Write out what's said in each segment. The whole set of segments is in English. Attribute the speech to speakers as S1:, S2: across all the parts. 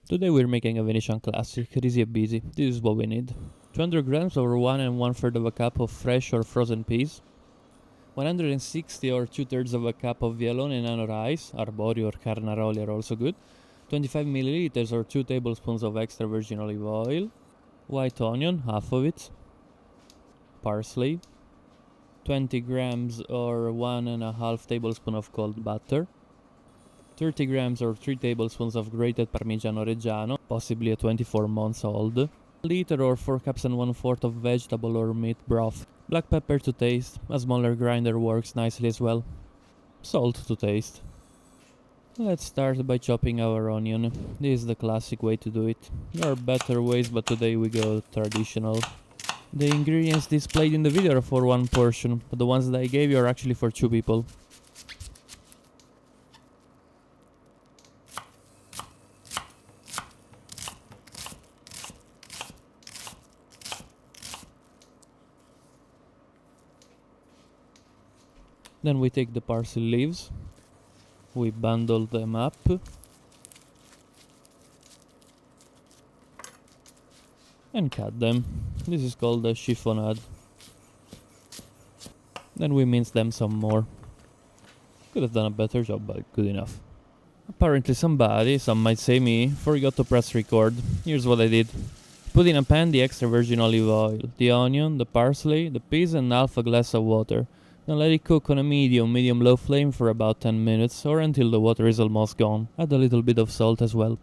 S1: Today we're making a Venetian classic, Risi e Bisi. This is what we need. 200 grams or 1 1/3 of a cup of fresh or frozen peas, 160 or 2/3 of a cup of Vialone Nano rice, Arborio or Carnaroli are also good, 25 milliliters or 2 tablespoons of extra virgin olive oil, white onion, half of it, parsley, 20 grams or 1.5 tablespoons of cold butter, 30 grams or 3 tablespoons of grated Parmigiano Reggiano, possibly a 24 months old, a liter or 4 cups and 1/4 of vegetable or meat broth, black pepper to taste, a smaller grinder works nicely as well, salt to taste. Let's start by chopping our onion. This is the classic way to do it. There are better ways, but today we go traditional. The ingredients displayed in the video are for one portion, but the ones that I gave you are actually for 2 people. Then we take the parsley leaves, we bundle them up, and cut them. This is called a chiffonade. Then we mince them some more. Could have done a better job, but good enough. Apparently somebody, some might say me, forgot to press record. Here's what I did. Put in a pan the extra virgin olive oil, the onion, the parsley, the peas and half a glass of water. Then let it cook on a medium-low flame for about 10 minutes or until the water is almost gone. Add a little bit of salt as well.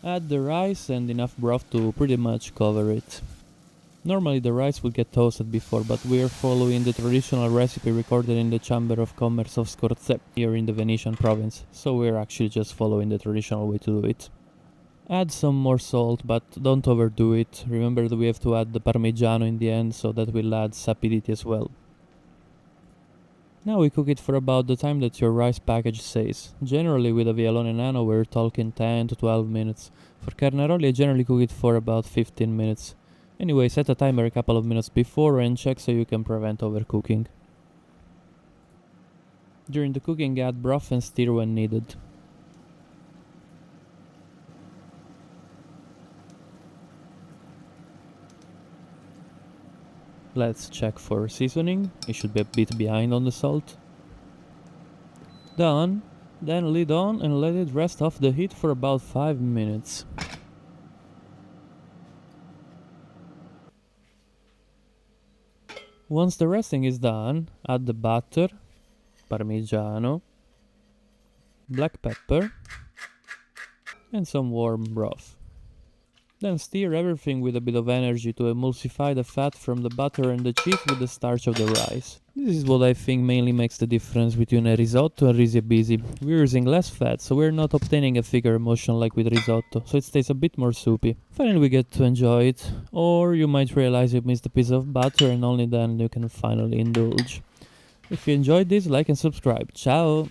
S1: Add the rice and enough broth to pretty much cover it. Normally the rice would get toasted before, but we are following the traditional recipe recorded in the Chamber of Commerce of Scorzè here in the Venetian province, so we're actually just following the traditional way to do it. Add some more salt, but don't overdo it. Remember that we have to add the Parmigiano in the end, so that will add sapidity as well. Now we cook it for about the time that your rice package says. Generally with a Vialone Nano we're talking 10 to 12 minutes. For Carnaroli I generally cook it for about 15 minutes. Anyway, set a timer a couple of minutes before and check so you can prevent overcooking. During the cooking add broth and stir when needed. Let's check for seasoning. It should be a bit behind on the salt. Done. Then lid on and let it rest off the heat for about 5 minutes. Once the resting is done, add the butter, Parmigiano, black pepper, and some warm broth. Then stir everything with a bit of energy to emulsify the fat from the butter and the cheese with the starch of the rice. This is what I think mainly makes the difference between a risotto and Risi e Bisi. We're using less fat, so we're not obtaining a thicker emulsion like with risotto, so it stays a bit more soupy. Finally we get to enjoy it, or you might realize you missed a piece of butter and only then you can finally indulge. If you enjoyed this, like and subscribe. Ciao!